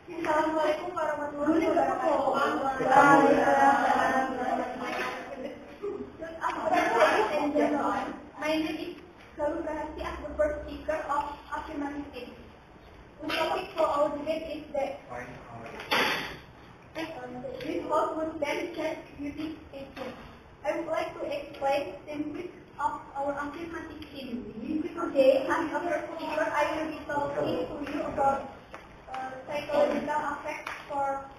Assalamualaikum warahmatullahi wabarakatuh. Ladies and gentlemen, my name is Galuh Rahasi, the first speaker of Afirmative. The topic for our debate is that we hope would then check beauty agent. I would like to explain the basics of our affirmative team. Today, as a first speaker, I will be talking to you about psychological effects for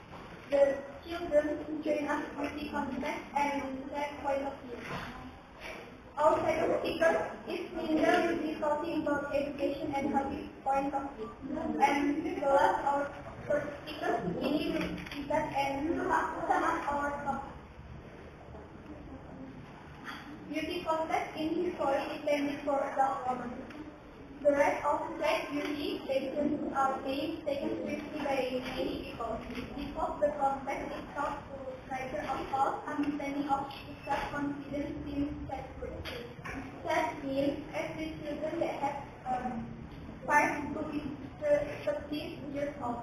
the children who join us beauty contest and their point of view. Our second speaker is Linda, will be talking about education and habit point of view. And Nicholas, our first speaker, ini will present and sum up our topic. Beauty contest in history is intended for adult women. The right of sex beauty pageants are being taken seriously by many people because the contest is thought to trigger a false understanding of self-confidence in sex beauty. Sex means every children that have 5 to 13 years old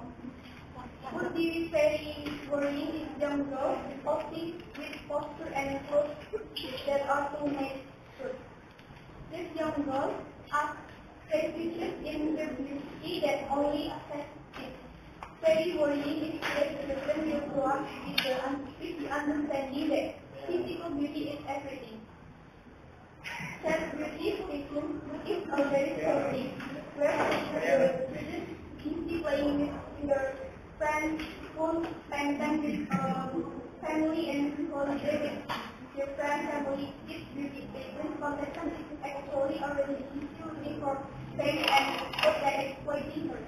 would be very worrying if young girls posting with posture and clothes that are too made good. These young girls are prejudices in the beauty that only affects it. Very worrying is that children will grow up with the understanding that physical beauty is everything. Self-beauty statement is a very story where the children busy playing with their friends, school, spend time with family and holiday with their friends, family. This beauty statement competition is actually already issued for fame and what they exploiting her.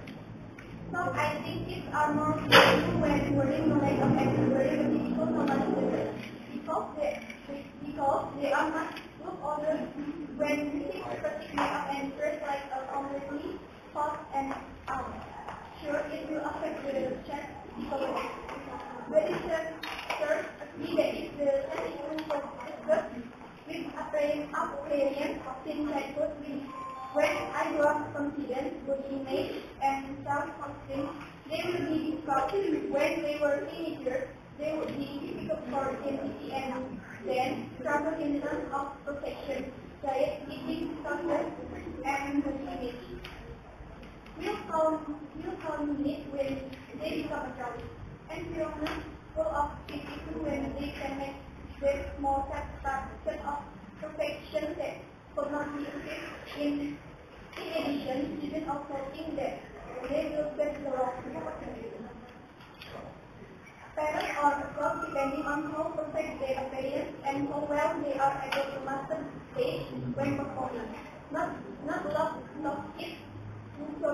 So I think kids are more beautiful when wearing no makeup and wearing beautiful no money because they are not look older when using aesthetic makeup and dress like a completely hot and out. Sure, it will affect the chest psychology. There is a third agree that is the sexual for with appearance in childhood when I lost confidence, body image, and self-esteem, they will be difficult. When they were teenagers, they would be difficult for identity and then struggle in terms of perfection, diet, eating, success, and body image. We'll call it when they become adults. Environment full of people when they can make their small satisfaction of perfection that could not be achieved in addition, even also think that they will get the wrong opportunity. Parents are across depending on how perfect their appearance and how well they are able to master the stage when performing. Not it to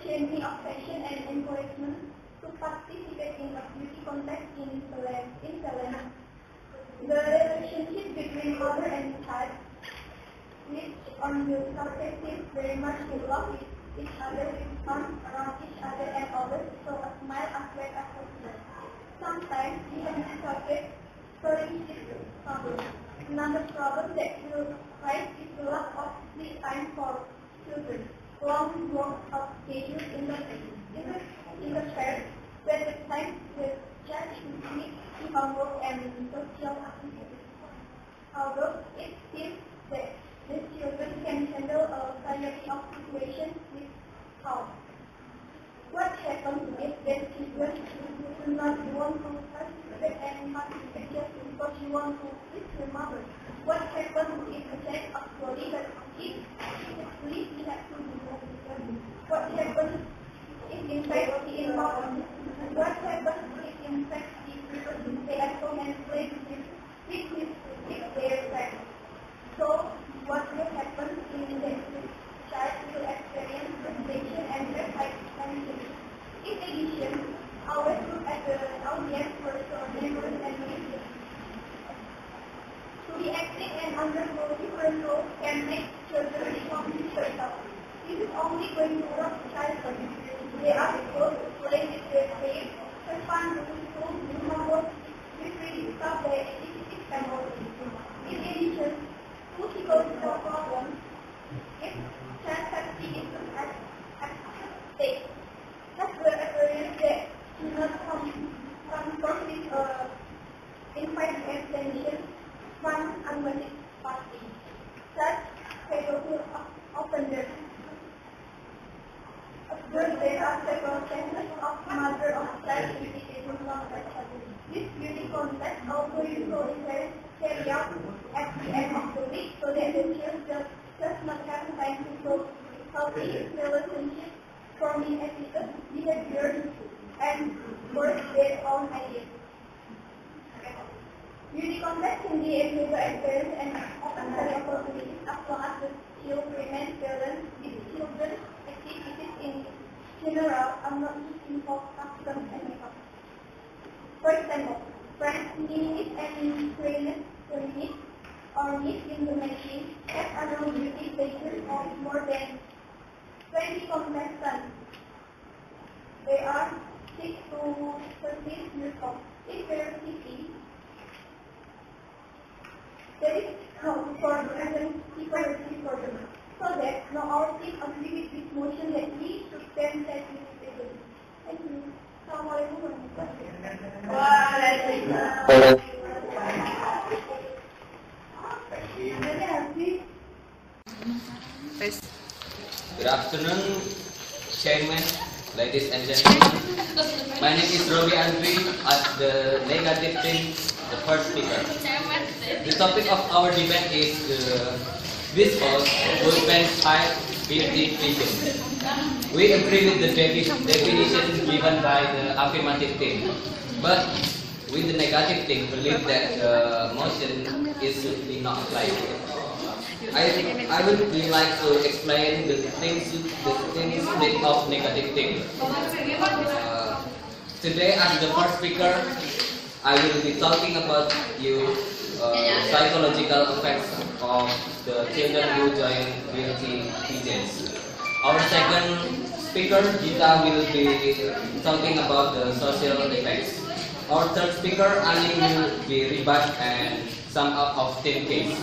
changing of fashion and encouragement to participate in a beauty contest in Selena. The relationship between mother and child which on the surface very much in love with each other, with arms around each other and others, so a smile as well as a smile. Sometimes even the surface furnishes problem. Another problem that will rise is the lack of free time for children. Long work of schedules in the fair, where the time with church meet homework and social activities. Although it seems that the children can handle a variety of situations with calm. What happens if the children do not want to participate and participate just because you want to please your mother? What happens if the child actually that if please we have to do that? What happens if in fact he involved? What happens if in fact he stay at home and play with their friends? So what will happen in the child will experience frustration and anxiety. In addition, always look at the audience first or neighbors and music. To be active and undergo different roles can make children become difficult. This is only going to work childhood. They are supposed to play with their play, have fun, do school, do homework, with stuff their activities and all. In addition, two psychological problems if child safety is at stake. That's the appearance that self-identification concept. This beauty concept also usually carry out at the end of the week so that the children just not have time to show healthy relationships, forming ethical behaviors, and work their own ideas. Beauty contest can be a major experience and often very opportunities as long as the child remains balanced with children's activities in general and not just involve customs and makeup. For example, friends needs and trainers or needs in the machine have annual beauty stations of more than 20 contestants. They are 6 to 13 years old. If their city, there is hope for present equality for them, so that no all team agree with this motion that we should stand that with the Thank you. Assalamualaikum warahmatullahi wabarakatuh. Waalaikumsalam. Good afternoon, Chairman, ladies and gentlemen. My name is Robi Andri, as the negative team, the first speaker. The topic of our debate is this course will ban child beauty vision. We agree with the definition given by the affirmative team, but with the negative team believe that the motion is simply not applied. I would really like to explain the things of negative thing. Today, as the first speaker, I will be talking about psychological effects of the children who join beauty pageants. Our second speaker, Gita, will be talking about the social effects. Our third speaker, Ali, will be rebut and sum up of 10 case.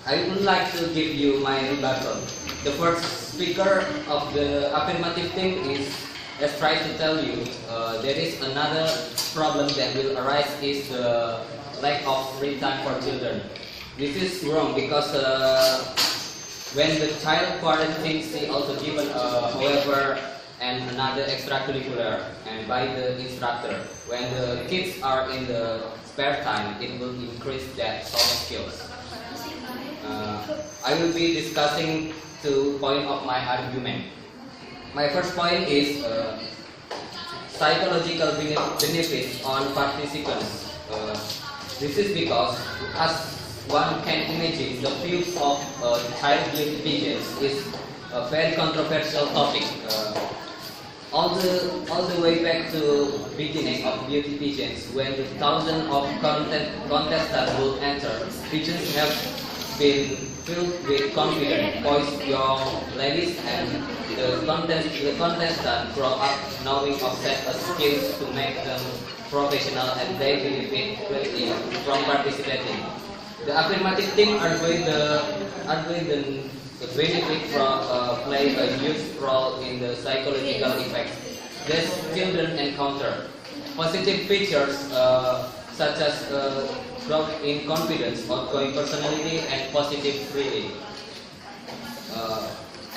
I would like to give you my rebuttal. The first speaker of the affirmative thing has tried to tell you there is another problem that will arise is the lack of free time for children. This is wrong because when the child quarantines, he also given however and another extracurricular and by the instructor. When the kids are in the spare time, it will increase that soft skills. I will be discussing 2 points of my argument. My first point is psychological benefits on participants. This is because, as one can imagine, the field of child beauty pageants is a very controversial topic. All the way back to beginning of beauty pageants, when the thousands of contestants will enter, pageants have been filled with confidence, poised young ladies, and the contestant grow up knowing of set of skills to make them professional, and they benefit greatly from participating. The affirmative team arguing the benefit from play a huge role in the psychological effects that children encounter. Positive features such as growth in confidence, outgoing personality, and positive feeling.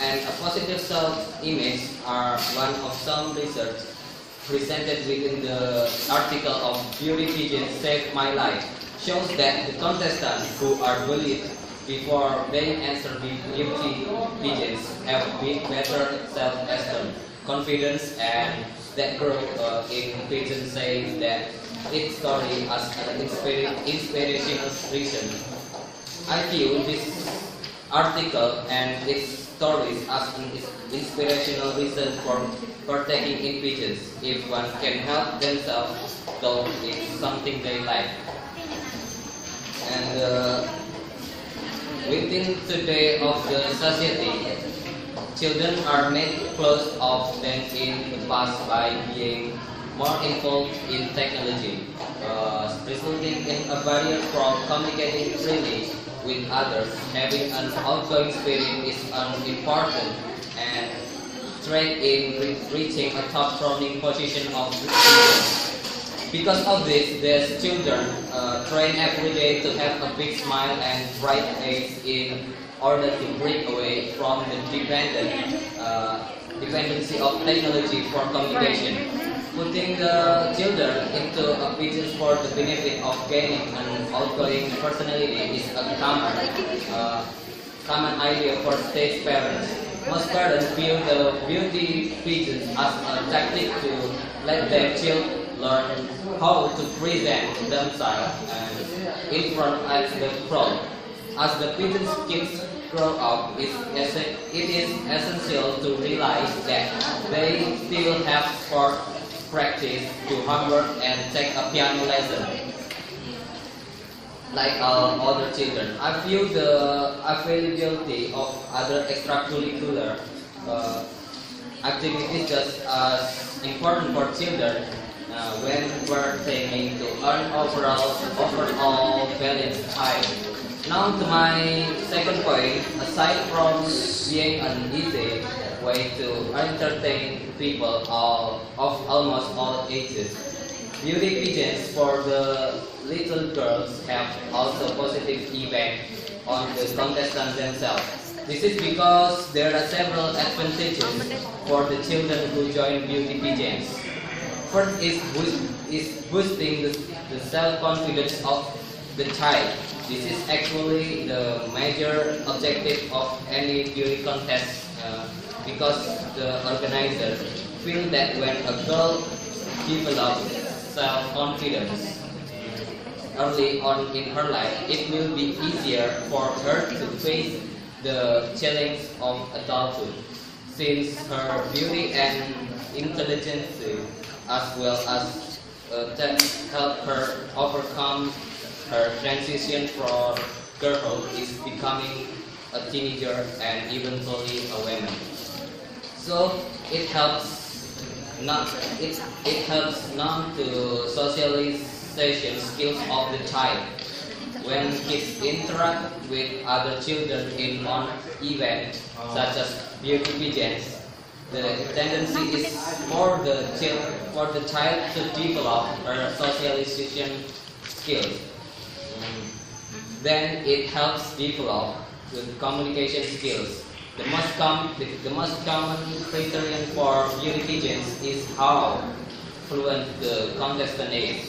And a positive self-image are one of some research presented within the article of Beauty Pageant Saved My Life shows that the contestants who are bullied before they enter the beauty pageants have better self-esteem, confidence, and that growth in pageant says that its story as an inspirational reason. I view this article and its stories as an inspirational reason for taking in pageants. If one can help themselves, though it's something they like. And within today of the society, children are made close off than in the past by being more involved in technology, resulting in a barrier from communicating freely with others. Having an outgoing spirit is an important and trait in reaching a top-running position of leadership. Because of this, these children train every day to have a big smile and bright face in order to break away from the dependency of technology for communication. Putting the children into a pigeons for the benefit of gaining an outgoing personality is a common idea for stage parents. Most parents view the beauty pigeons as a tactic to let their children learn how to present themselves and in front of the crowd. As the pigeons kids grow up, it is essential to realize that they still have sport practice, do homework, and take a piano lesson like other children. I feel the availability of other extracurricular activities just as important for children when pertaining to an overall balanced time. Now to my second point, aside from being an easy way to entertain people of almost all ages, beauty pageants for the little girls have also positive effect on the contestants themselves. This is because there are several advantages for the children who join beauty pageants. First is boosting the self-confidence of the child. This is actually the major objective of any beauty contest because the organizer feel that when a girl develops self-confidence early on in her life, it will be easier for her to face the challenge of adulthood, since her beauty and intelligence, as well as that help her overcome her transition from girlhood is becoming a teenager and eventually a woman. So it helps not to socialization skills of the child. When kids interact with other children in one event such as beauty pageants, the tendency is for the child to develop her socialization skills. Then it helps develop the communication skills. The most common criterion for beauty pageants is how fluent the contestant is.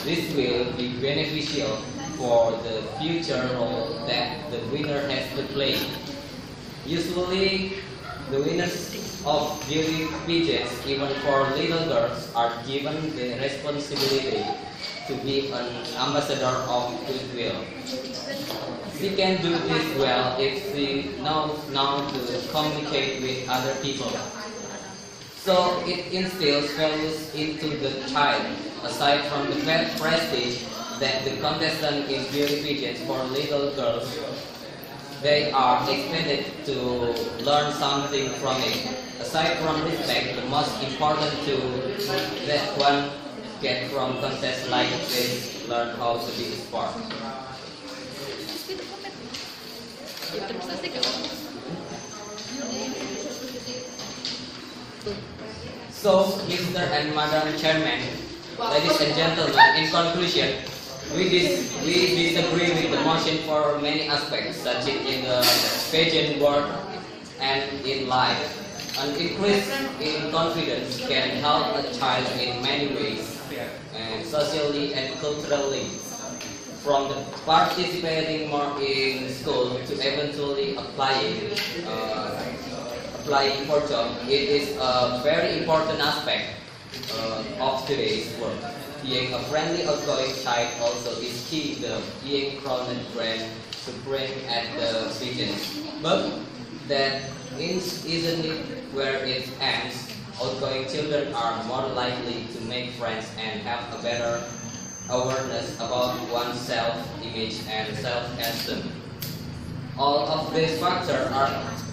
This will be beneficial for the future role that the winner has to play. Usually, the winners of beauty pageants, even for little girls, are given the responsibility to be an ambassador of goodwill. She can do this well if she knows how to communicate with other people. So it instills values into the child. Aside from the prestige that the contestant in beauty pageants for little girls, they are expected to learn something from it. Aside from respect, the most important tool that one get from contests like this, learn how to be a sport. So, Mr. and Madam Chairman, ladies and gentlemen, in conclusion, we disagree with the motion for many aspects, such as in the pageant world and in life. An increase in confidence can help a child in many ways, socially and culturally. From the participating more in school to eventually applying for job, it is a very important aspect of today's world. Being a friendly, outgoing child also is key to being crowned grand supreme at the pageant. But that isn't it where it ends. Outgoing children are more likely to make friends and have a better awareness about one's self-image and self-esteem. All of these factors are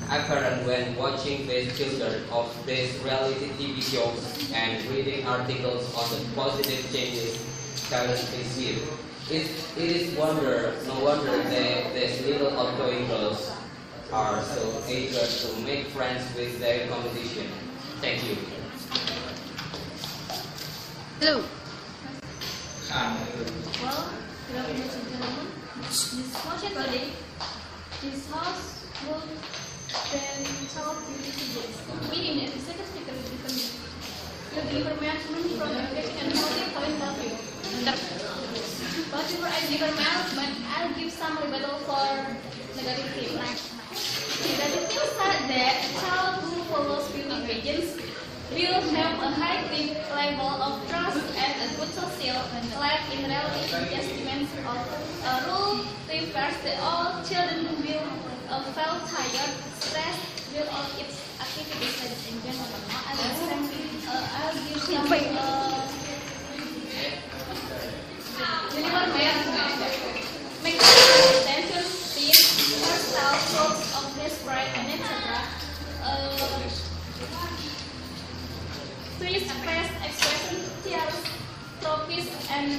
apparent when watching these children of these reality TV shows and reading articles on the positive changes parents receive. It is no wonder that these little outgoing girls are so eager to make friends with their competition. Thank you. Hello. Well, good afternoon, gentlemen. This motion today is House Vote then child beauty pageants. Meaning that the second speaker will be will give management from education and healthy point of view. But before I give management, I'll give some rebuttal for negative things. Negative things are that a child who follows beauty pageants will have a high level of trust and a good social life. In reality, adjustments of a rule refers that all children will feel tired, stressed, will all its activities, ladies and gentlemen. I'll give some make attention, speed, hairstyle, clothes of this bride, and etc. Trees, face expression, tears, trophies, and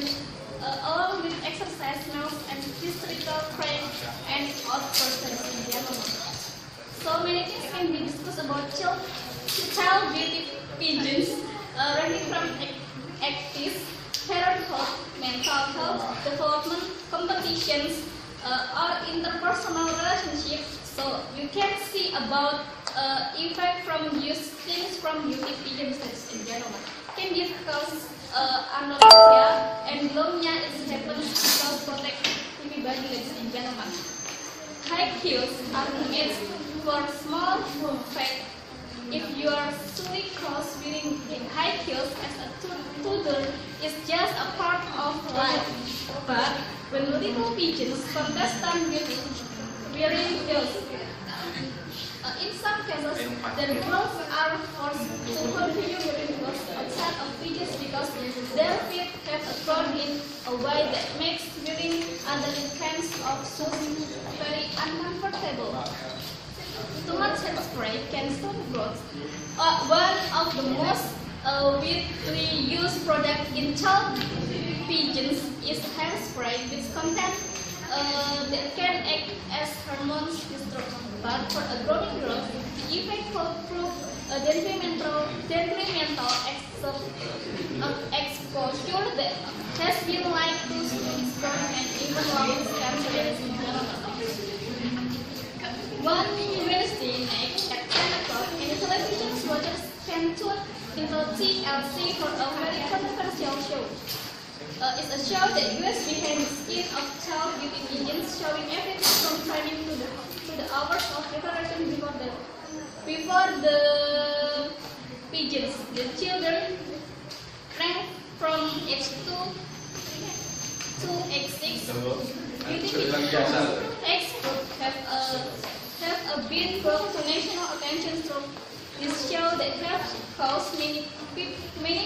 along with exercise, mouse, and historical praise and outbursts in general. So many things can be discussed about child beauty pageants, ranging from activities, parenthood, mental health, development, competitions, or interpersonal relationships. So you can see about effect from use things from beauty pageants, ladies and gentlemen. Can be because anorexia and bulimia is happens because protect everybody, ladies and gentlemen. High heels are made for small feet. If you are fully cross wearing high heels as a toddler is just a part of life. But when little pigeons contestant with wearing heels, in some cases, the girls are forced to continue wearing heels outside of pigeons because their feet have grown in a way that makes wearing other kinds of shoes very uncomfortable. Too much hairspray can stop growth. One of the most widely used products in child pigeons is hairspray, which contains that can act as hormones disruptor. But for a growing girl, the effect could prove detrimental exposure that has been linked to sperm and even lung cancer. One Wednesday night at 10 o'clock, in the television watchers can tune into TLC for a very controversial show. It's a show that goes behind the skin of child beauty pageants, showing everything from timing to the hours of preparation before the pageants. The children rank from age 2 to age 6. Beauty pageants have been brought to national attention through this show that have caused many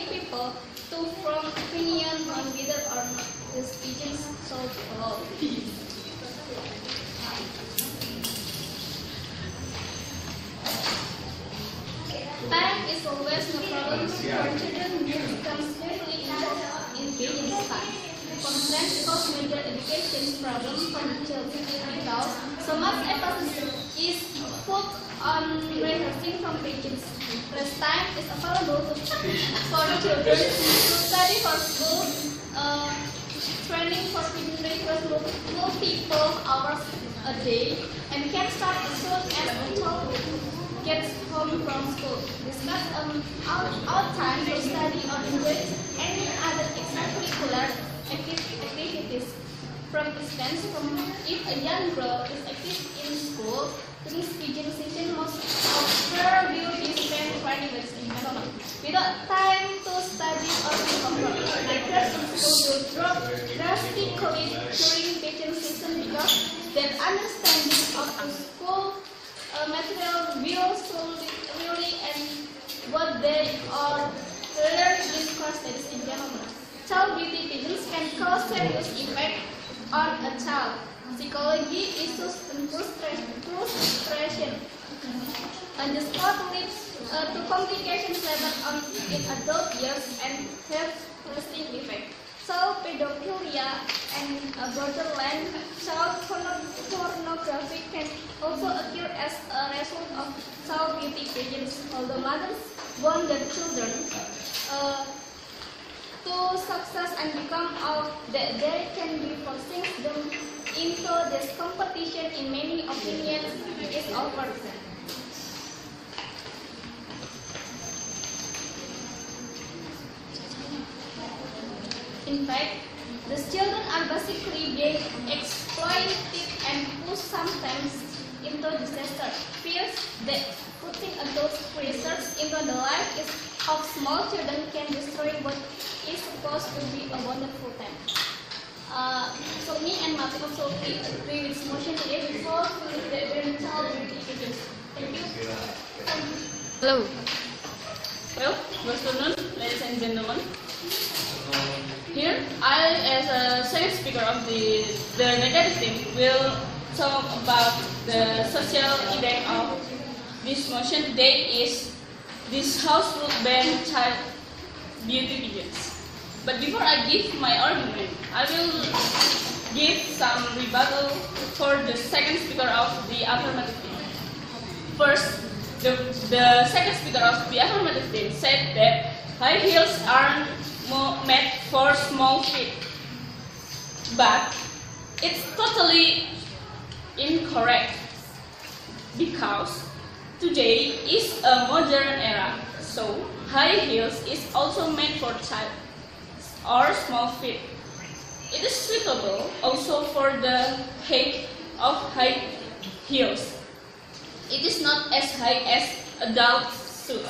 people to form opinion on whether or not these pigeons should follow. Time is always no problem for children who become seriously involved in pageant time. Conference cause major education problem for the children because so much emphasis is put on rehearsing from pageants. Less time is available for children to study for school. Training for pageant requires multiple hours a day and can start as soon as a child gets home from school. Discuss out time to study or engage any other extracurricular activities. From instance, if a young girl is active in school, during pageant season, most of her will be spent training with environment. Without time to study or recover, the school will drop drastically during pageant season because their understanding of the school material will slowly and what they are learning in class, ladies and gentlemen. Child beauty pageants can cause serious effect on a child. Psychology issues and frustration. And the sport leads to complications later on in adult years and have lasting effect. Child pedophilia and borderline child pornography can also occur as a result of child beauty pageants. Although mothers want their children to success and become out that they can be forcing them into this competition in many opinions is over. In fact, these children are basically being exploited and pushed sometimes into disaster. Fears that putting adult pressures into the life of small children can destroy what is supposed to be a wonderful time. So me and Martin also agree with this motion today before we leave the parental duty issues. Thank you. Hello. Well, good afternoon, ladies and gentlemen. Here, I, as a second speaker of the negative team, will talk about the social effect of this motion today is this House will ban child beauty pigeons. But before I give my argument, I will give some rebuttal for the second speaker of the affirmative team. First, the second speaker of the affirmative team said that high heels aren't made for small feet. But it's totally incorrect because today is a modern era, so high heels is also made for child or small feet. It is suitable also for the height of high heels. It is not as high as adult shoes.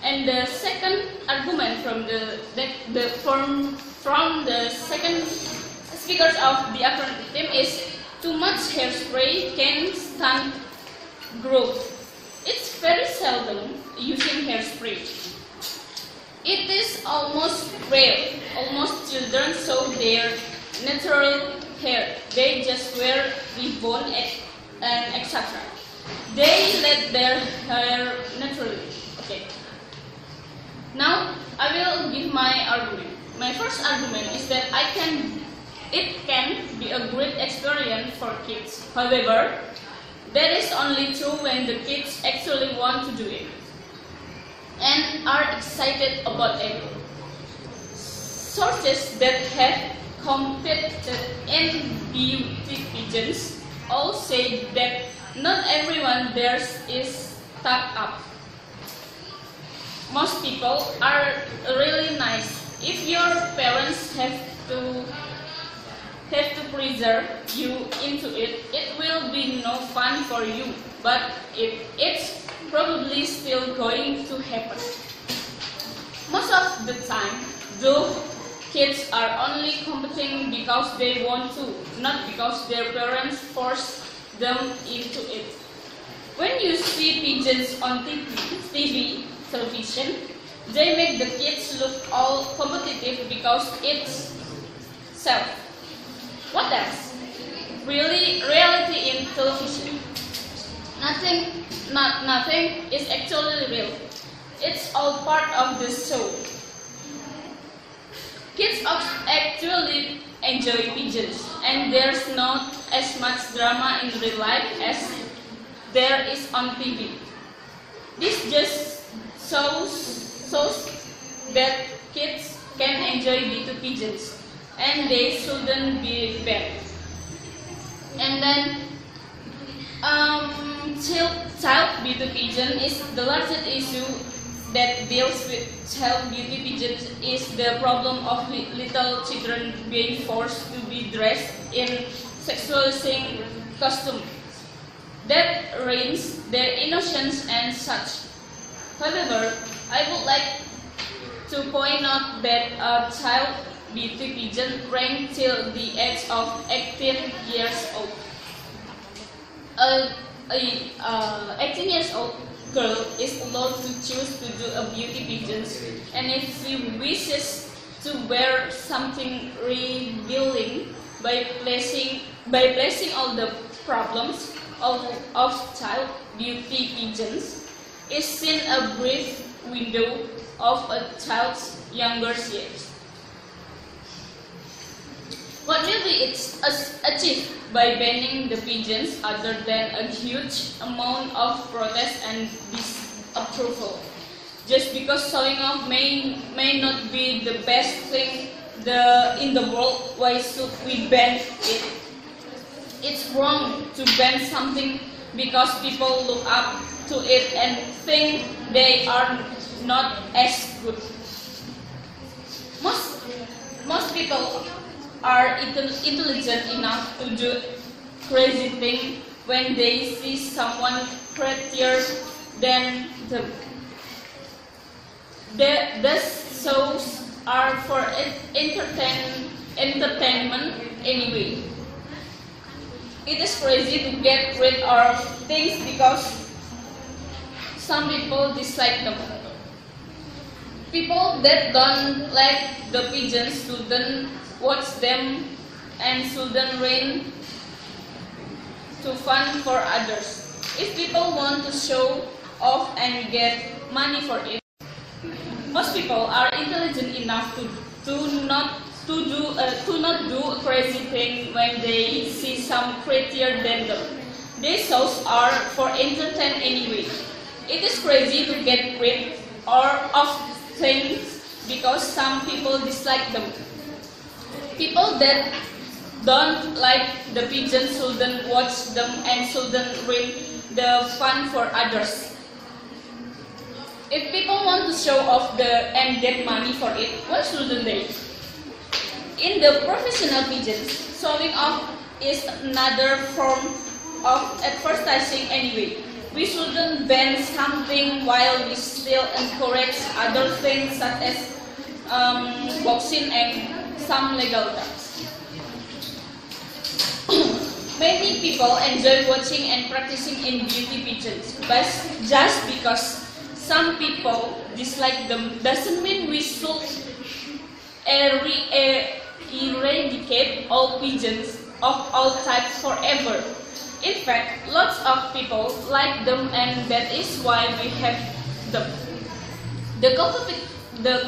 And the second argument from the second speakers of the affirmative team is too much hairspray can stunt growth. It's very seldom using hairspray. It is almost rare. Almost children show their natural hair. They just wear ribbon and etc. They let their hair naturally. Okay. Now I will give my argument. My first argument is that it can be a great experience for kids. However, that is only true when the kids actually want to do it and are excited about it. Sources that have competed in beauty pigeons all say that not everyone there is stuck up. Most people are really nice. If your parents have to preserve you into it, it will be no fun for you. But it's probably still going to happen. Most of the time, though, kids are only competing because they want to, not because their parents force them into it. When you see pigeons on television, they make the kids look all competitive because it's self. What else? Reality in television. Nothing is actually real. It's all part of the show. Kids actually enjoy pigeons, and there's not as much drama in real life as there is on TV. This just shows that kids can enjoy beauty pigeons, and they shouldn't be banned. And then, child beauty pigeon is the largest issue that deals with child beauty pigeons is the problem of little children being forced to be dressed in sexualizing costumes that ruins their innocence and such. However, I would like to point out that a child beauty pigeon ranked till the age of 18 years old. 18 years old girl is allowed to choose to do a beauty pigeon, and if she wishes to wear something revealing by placing all the problems of child beauty pigeons is seen a brief window of a child's younger years. What will be achieved by banning the pigeons other than a huge amount of protest and disapproval? Just because showing off may not be the best thing in the world, why should we ban it? It's wrong to ban something because people look up to it and think they are not as good. Most most people are intelligent enough to do crazy things when they see someone prettier than them. These shows are for entertainment anyway. It is crazy to get rid of things because some people dislike them. People that don't like the pigeons shouldn't watch them and shouldn't rent to fun for others. If people want to show off and get money for it, most people are intelligent enough to not do a crazy thing when they see some prettier than them. These shows are for entertainment anyway. It is crazy to get rid of things because some people dislike them. People that don't like the pigeons shouldn't watch them and shouldn't ruin the fun for others. If people want to show off and get money for it, why shouldn't they? In the professional pigeons, showing off is another form of advertising anyway. We shouldn't ban something while we still encourage other things such as boxing and some legal terms. Many people enjoy watching and practicing in beauty pigeons, but just because some people dislike them doesn't mean we should eradicate all pigeons of all types forever. In fact, lots of people like them and that is why we have them. The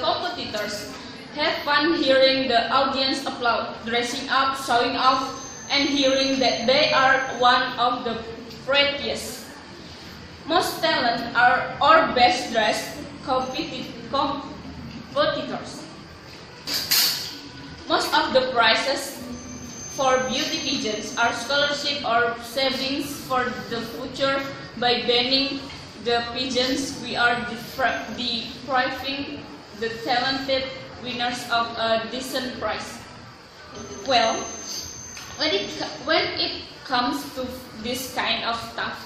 competitors have fun hearing the audience applaud, dressing up, showing off, and hearing that they are one of the prettiest. Most talent are or best dressed competitors. Most of the prizes for beauty pigeons are scholarship or savings for the future. By banning the pigeons, we are depriving the talented winners of a decent prize. Well, when it comes to this kind of stuff,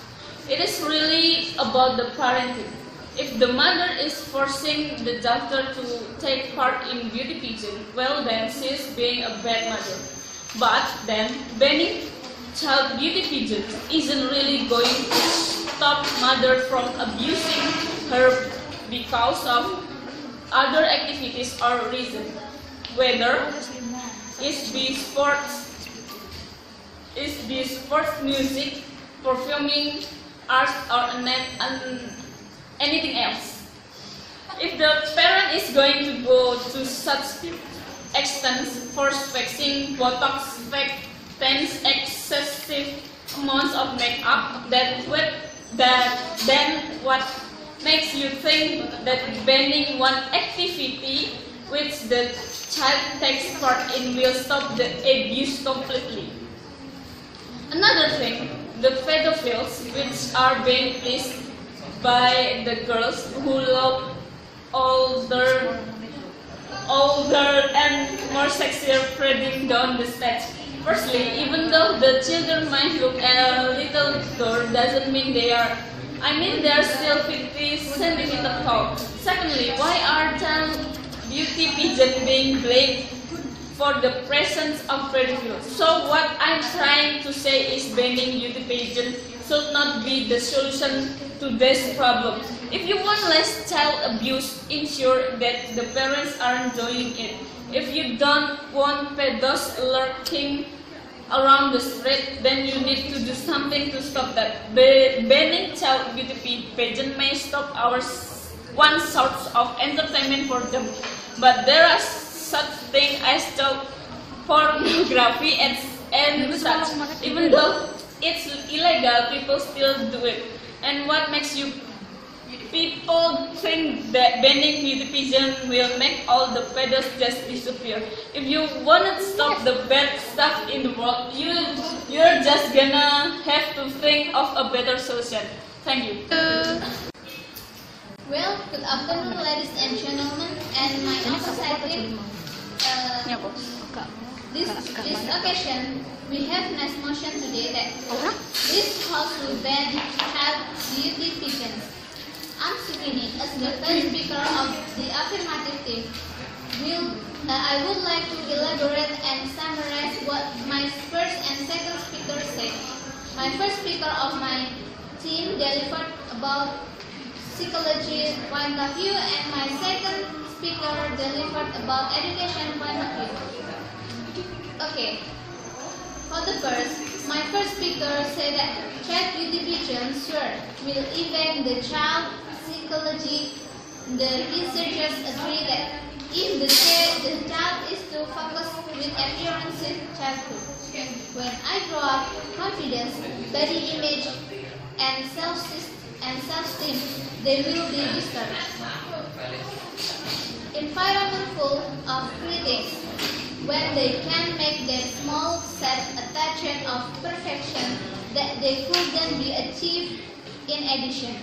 it is really about the parenting. If the mother is forcing the daughter to take part in beauty pigeon, well then she is being a bad mother. But then banning child beauty pigeons isn't really going to stop mother from abusing her because of other activities or reason, whether it's be sports, music, performing, arts, or anything else. If the parent is going to go to such extents for fixing Botox, fake tans, excessive amounts of makeup, then what makes you think that banning one activity which the child takes part in will stop the abuse completely? Another thing, the pedophiles, which are being pleased by the girls who love older and more sexier parading down the stage. Firstly, even though the children might look a little tall, doesn't mean they are still 50 centimeters tall. Secondly, why are child beauty pigeons being blamed for the presence of pedophiles? So what I'm trying to say is banning beauty pigeons should not be the solution to this problem. If you want less child abuse, ensure that the parents aren't doing it. If you don't want pedos lurking around the street, then you need to do something to stop that. Banning child beauty pageant may stop one source of entertainment for them, but there are such things as child pornography and such. Even though it's illegal, people still do it. And what makes you people think that banning beauty pigeon will make all the pedos just disappear? If you wanna stop the bad stuff in the world, you're just gonna have to think of a better solution. Thank you. Well, good afternoon, ladies and gentlemen, and my associative this occasion, we have nice motion today that this house will ban have beauty pigeons. I'm Sukini, as the first speaker of the affirmative team. I would like to elaborate and summarize what my first and second speaker said. My first speaker of my team delivered about psychology point of view, and my second speaker delivered about education point of view. Okay, for the first, my first speaker said that ChatGPT vision sure will affect the child psychology. The researchers agree that if the child is to focus with appearance in childhood, when I grow up, confidence, body image, and self-esteem, they will be disturbed. Environment full of critics, when they can make their small self-attachment of perfection that they couldn't be achieved in addition.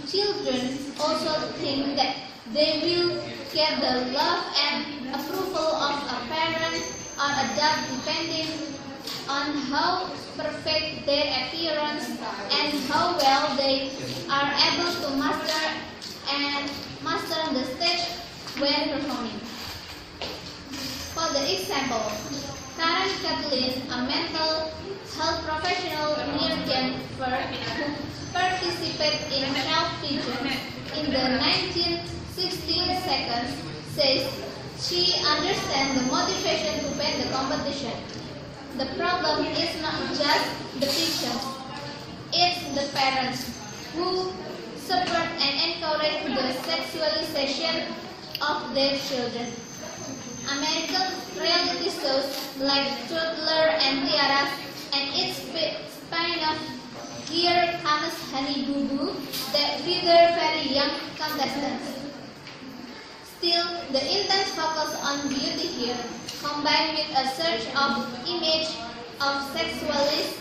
Children also think that they will get the love and approval of a parent or adult depending on how perfect their appearance and how well they are able to master on the stage when performing. For the example, Karen Kathleen, a mental health professional near Denver who participated in Health Vision in the 1960 seconds, says she understands the motivation to win the competition. The problem is not just the teachers, it's the parents who support and encourage the sexualization of their children. American reality shows like Toddler and Tiara and its spin-off Here Comes Honey Boo Boo that feature very young contestants. Still, the intense focus on beauty here, combined with a surge of image of sexualist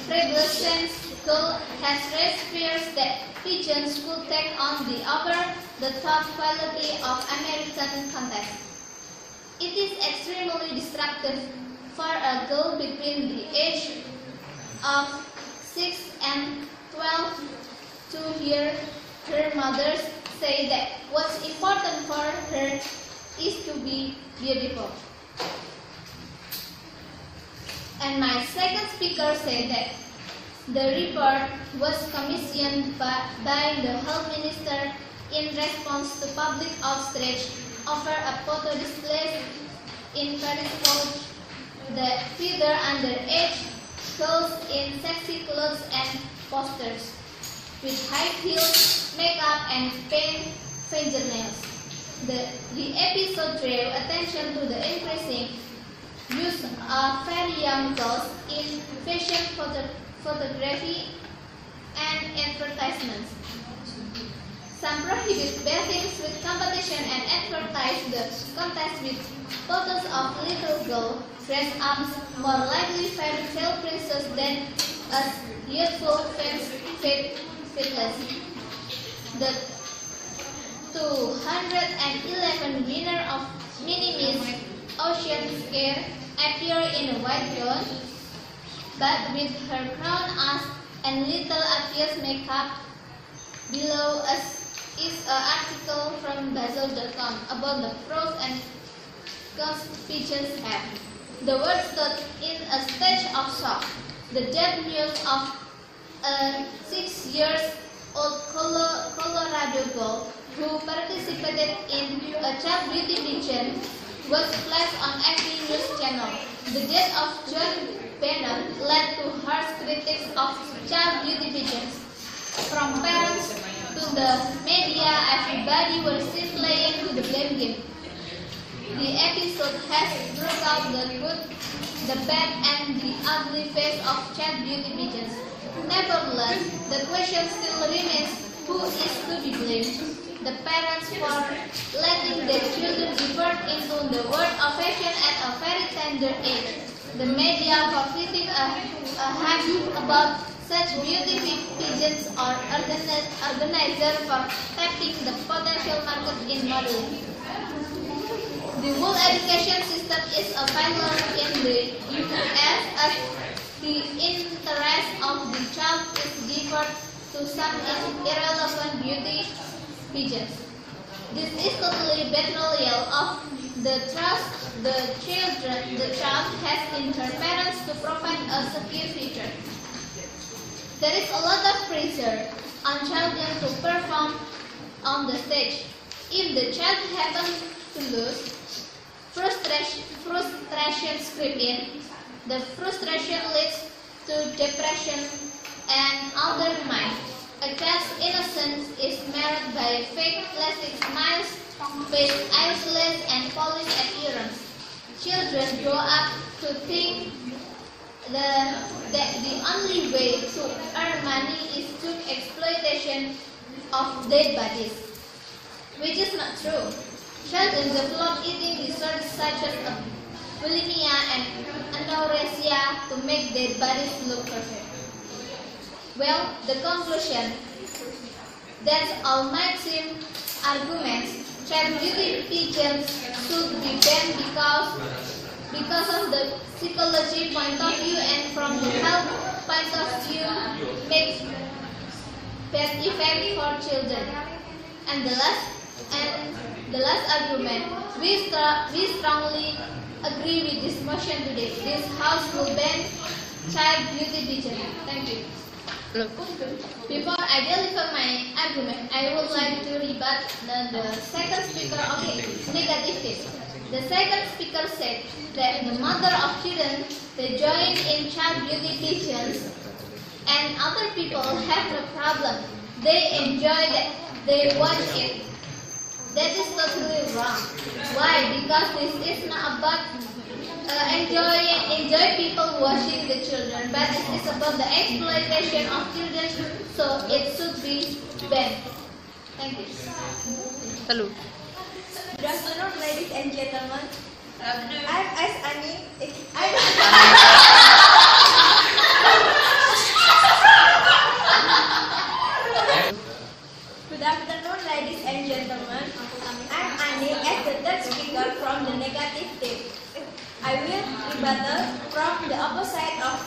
prevalence, has raised fears that pigeons could take on the over-the-top quality of American contests. It is extremely destructive for a girl between the age of 6 and 12 to hear her mothers say that what's important for her is to be beautiful. And my second speaker said that the report was commissioned by the health minister in response to public outrage over a photo display in Paris College that featured underage girls in sexy clothes and posters with high heels, makeup, and paint fingernails. The episode drew attention to the increasing use of very young girls in fashion photography and advertisements. Some prohibit bathings with competition and advertise the contest with photos of little girls dressed up more likely fairy tale princess than as youthful fitness. The 211 winner of Mini Miss Ocean Scare appear in a white gown, but with her crown as and little obvious makeup. Below us is an article from Basel.com about the pros and cons pigeons have. The word stood in a stage of shock. The death news of a 6-year-old Colorado girl who participated in a child beauty pageant was flashed on every news channel. The death of John Bannon led to harsh critics of child beauty pageants. From parents to the media, everybody was seen playing to the blame game. The episode has brought out the good, the bad, and the ugly face of child beauty pageants. Nevertheless, the question still remains: who is to be blamed? The parents for letting their children divert into the world of fashion at a very tender age. The media for creating a hype about such beauty pageants or organizers for tapping the potential market in modeling. The education system is a failure in the US as the interest of the child is given to some irrelevant beauty pageants. This is totally betrayal of the trust the child has in her parents to provide a secure future. There is a lot of pressure on children to perform on the stage. If the child happens to lose, frustration creeps in. The frustration leads to depression and undermine. A child's innocence is marred by fake plastic smiles, fake eyelids, and polished appearance. Children grow up to think that the only way to earn money is through exploitation of dead bodies, which is not true. Children develop eating disorders such as bulimia and anorexia to make dead bodies look perfect. Well, the conclusion, that's all my team arguments. Child beauty pageants should be banned because of the psychology point of view and from the health point of view makes bad effect for children. And the last argument, we strongly agree with this motion today. This house will ban child beauty pageant. Thank you. Before I deliver my argument, I would like to rebut the second speaker of the negative case. The second speaker said that the mother of children they join in child beauty pageants and other people have no problem. They enjoy that, they watch it. That is totally wrong. Why? Because this is not about enjoy people watching the children, but it is about the exploitation of children, so it should be banned. Thank you. Hello. Good afternoon, ladies and gentlemen. I'm Ani. Good afternoon, ladies and gentlemen. I'm Ani as the third speaker from the negative team. I will rebuttal from the opposite of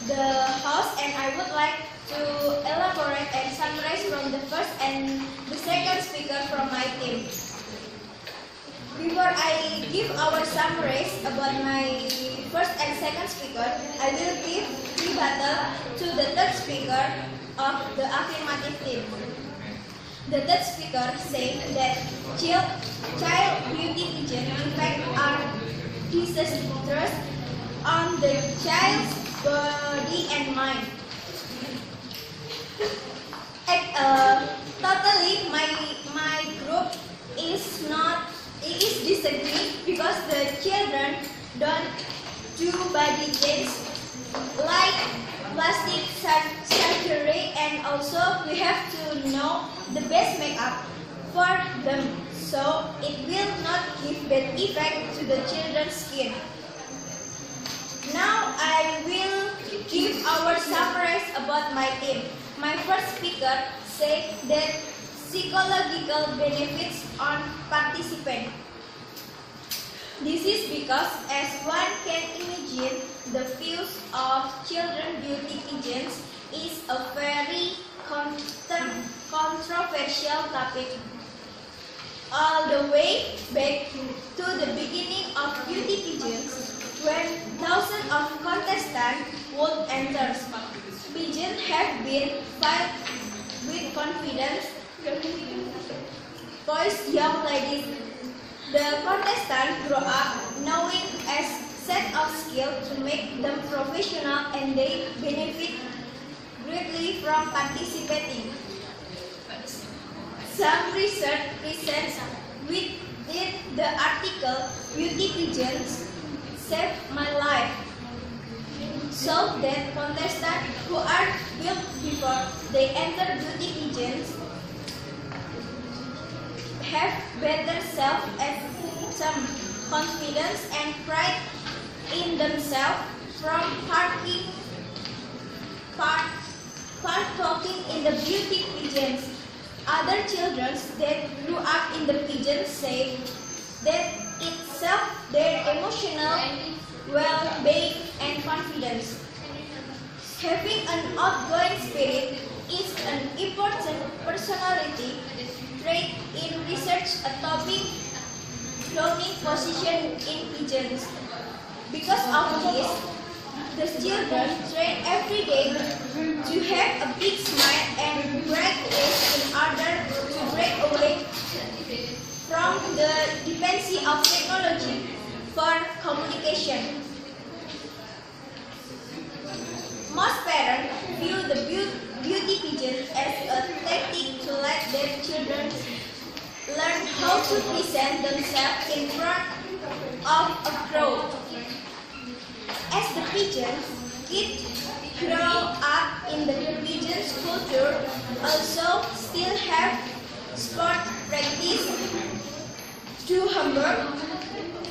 the house, and I would like to elaborate and summarize from the first and the second speaker from my team. Before I give our summaries about my first and second speaker, I will give rebuttal to the third speaker of the affirmative team. The third speaker said that child beauty pageants in fact are disastrous on the child's body and mind. Totally, my group is disagree because the children don't do body change like plastic surgery, and also we have to know the best makeup for them, so it will not give bad effect to the children's skin. Now I will give our summaries about my team. My first speaker said that psychological benefits on participant. This is because, as one can imagine, the views of children beauty pageants is a very controversial topic. All the way back to the beginning of beauty pageants, when thousands of contestants would enter, pageants have been filled with confidence, poised young ladies. The contestants grow up knowing a set of skills to make them professional, and they benefit greatly from participating. Some research presents within the article "Beauty Pageants Saved My Life" so that contestants who are built before they enter beauty pageants have better self-esteem, confidence, and pride in themselves from partaking in the beauty pageants. Other children that grew up in the pageants say that it's emotional well-being and confidence. Having an outgoing spirit is an important personality trait in research a topic cloning position in pigeons. Because of this, the children train every day to have a big smile and bright face in order to break away from the dependency of technology for communication. Most parents view the beauty pigeon as a tactic to let their children learn how to present themselves in front of a crowd. As the pigeons grow up in the pigeon's culture, also still have sport practice, do homework,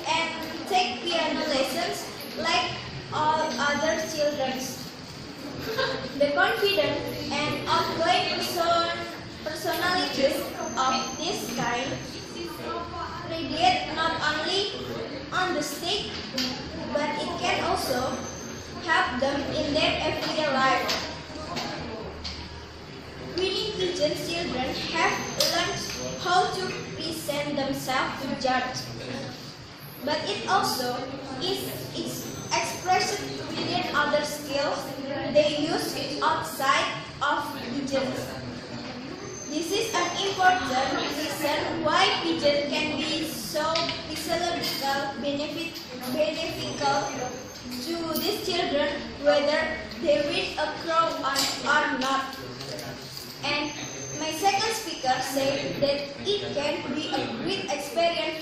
and take piano lessons like all other children. The confident and outgoing personalities of this kind radiate not only on the stage, but it can also help them in their everyday life. Winning pigeon children have learned how to present themselves to judge, but it also is expressed within other skills they use outside of pigeons. This is an important reason why pigeon can be so physiologically beneficial to these children, whether they reach a crow or not. And my second speaker said that it can be a great experience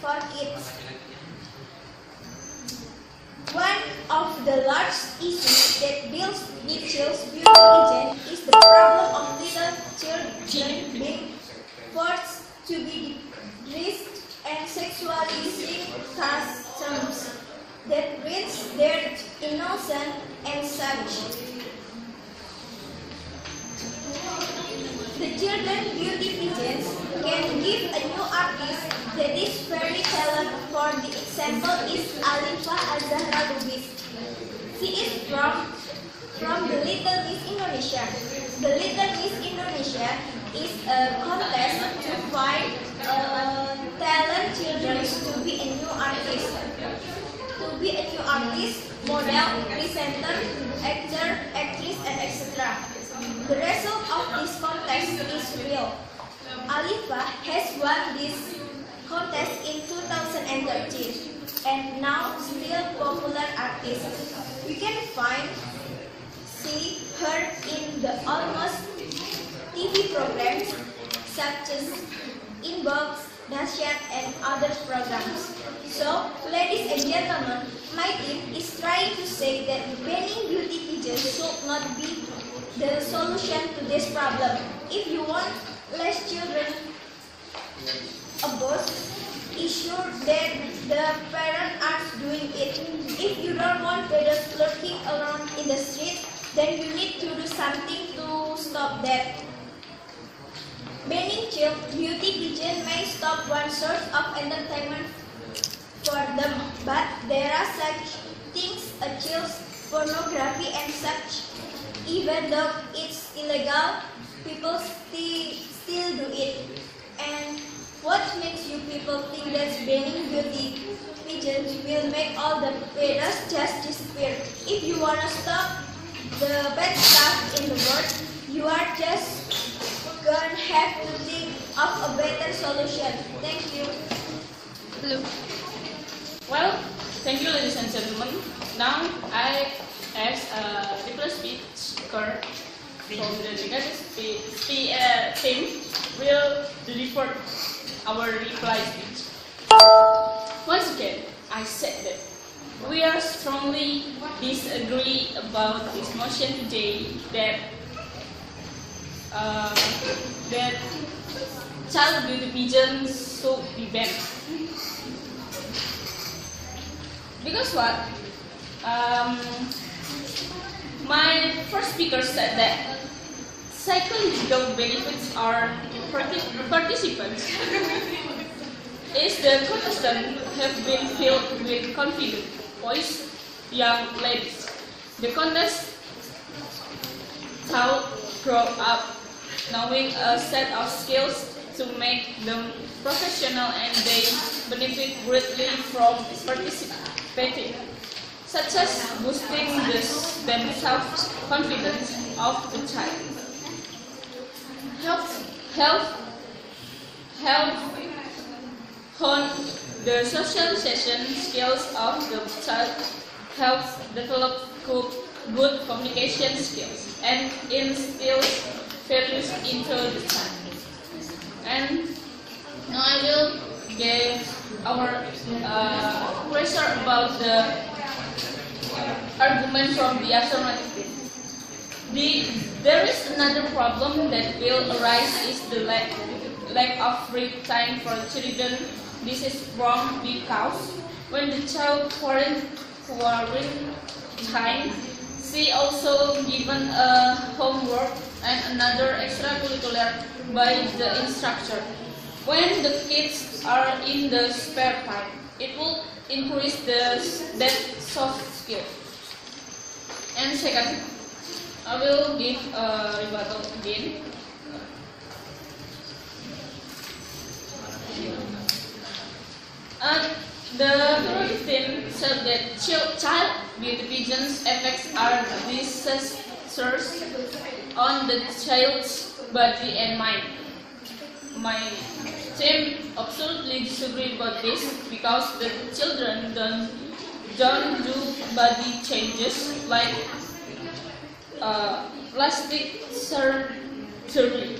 for kids. One of the largest issues that deals with children's beauty pigeon is the problem of little children being forced to be dressed and sexually using customs that ruins their innocence and such. The children beauty pigeons can give a new artist that is very talented. For the example is Alifa Azahra Lubis. She is from the Little Miss Indonesia. The Little Miss Indonesia is a contest to find talent children to be a new artist. To be a new artist, model, presenter, actor, actress, and etc. The result of this contest is real. Alifa has won this contest in 2013 and now still popular artist. We can see her in the almost TV programs such as Inbox, Dahsyat, and other programs. So, ladies and gentlemen, my team is trying to say that banning beauty pigeons should not be the solution to this problem. If you want less children abroad, ensure that the parents are doing it. If you don't want parents lurking around in the street, then you need to do something to stop that. Banning child beauty pigeon may stop one source of entertainment for them, but there are such things as child pornography and such. Even though it's illegal, people still do it. And what makes you people think that banning beauty pigeons will make all the parents just disappear? If you want to stop the bad stuff in the world, you are just gonna have to think of a better solution. Thank you. Hello. Well, thank you, ladies and gentlemen. Now I, as a request speaker from the negative team, will deliver our reply speech. Once again, I said that we are strongly disagree about this motion today that child beauty pigeons should be banned. Because what? My first speaker said that psychological benefits are participants. is the contestants have been filled with confident boys, young ladies. The contest thought grow up knowing a set of skills to make them professional, and they benefit greatly from participating, such as boosting the self-confidence of the child. Help hone the socialization skills of the child, helps develop good communication skills, and instills values into the child. And now I will give our pressure about the argument from the alternative. There is another problem that will arise is the lack of free time for children. This is wrong because when the child quarantine time, she also given a homework and another extracurricular by the instructor. When the kids are in the spare time, it will increase that soft skill. And second, I will give a rebuttal again. The authority team said that child beauty pageants effects are disastrous on the child's body and mind. My team absolutely disagree about this because the children don't do body changes like plastic surgery.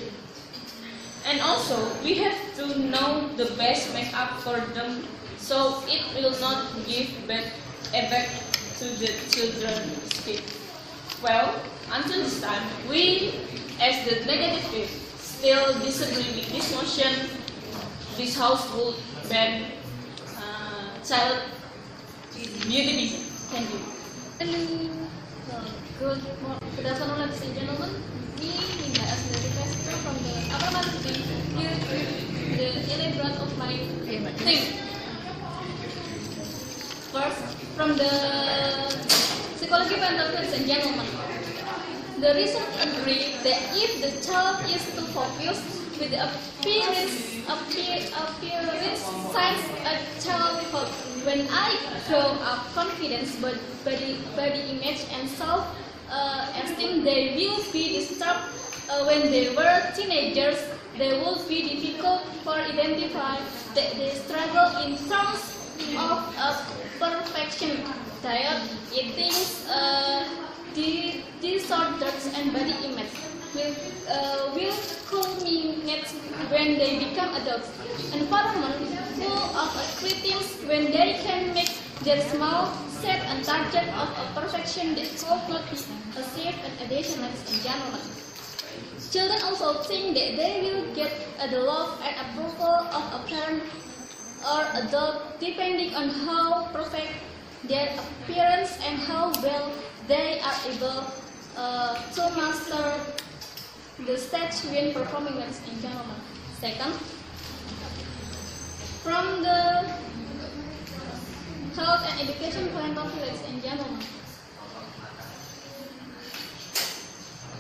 And also, we have to know the best makeup for them so it will not give bad effect to the children's skin. Well, until this time, we as the negative still disagree with this motion. This house will ban child beauty pageant. Thank you. Good afternoon, ladies and gentlemen. We invite as the request from the affirmative team here the elaborate of my thing. First, from the psychology point of view, ladies and gentlemen, the research agrees that if the child is too focused with the appearance signs a child hope. When I grow up confidence, body image and self-esteem, they will be disturbed when they were teenagers. They will be difficult for identify that they struggle in terms of perfection, diet, eating, disorders, and body image will culminate when they become adults. Environment full of critics when they can make their small set and target of a perfection that could not be achieved in addition, ladies and gentlemen. Children also think that they will get the love and approval of a parent or adult depending on how perfect their appearance and how well they are able to master the stage when performing, ladies and gentlemen. Second, from the health and education point of view, ladies and gentlemen,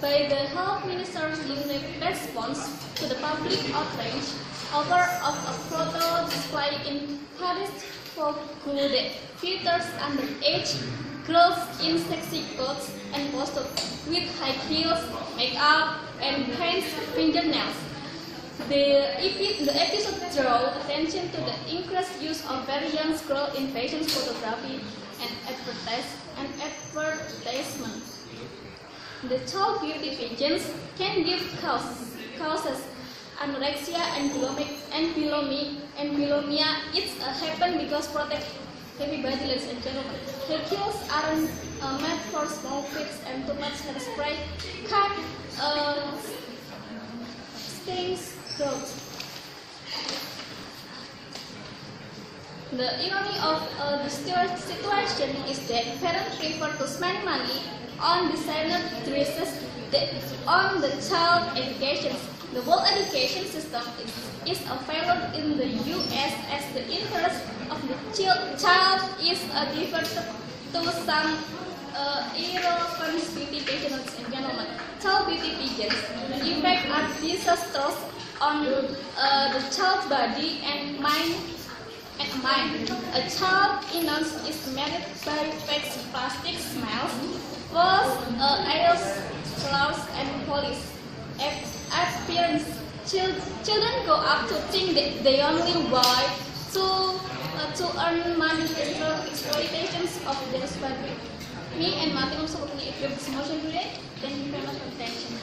by the health minister's unique response to the public outrage over of a photo display in Paris for that features underage girls in sexy clothes and posted with high heels, makeup, and paint fingernails. The episode draw attention to the increased use of various girls in fashion photography and advertisement. The child beauty pageants can give causes anorexia and bulimia. It's happen because protect everybody, ladies and gentlemen. The heels aren't made for small feet, and too much hairspray can stings growth. The irony of the situation is that parents prefer to spend money on designer dresses than on the child education. The world education system is available in the U.S. as the interest of the child is diverted to some irrelevant beauty pageants and gentlemen. Child beauty pageants, the effect are disastrous on the child's body and mind. A child innocence is married by fake plastic smiles, false aerosols, and police appearance. Children grow up to think that they only buy to earn money through exploitations of their body. Me and Martin also working at this motion today. Thank you very much for attention.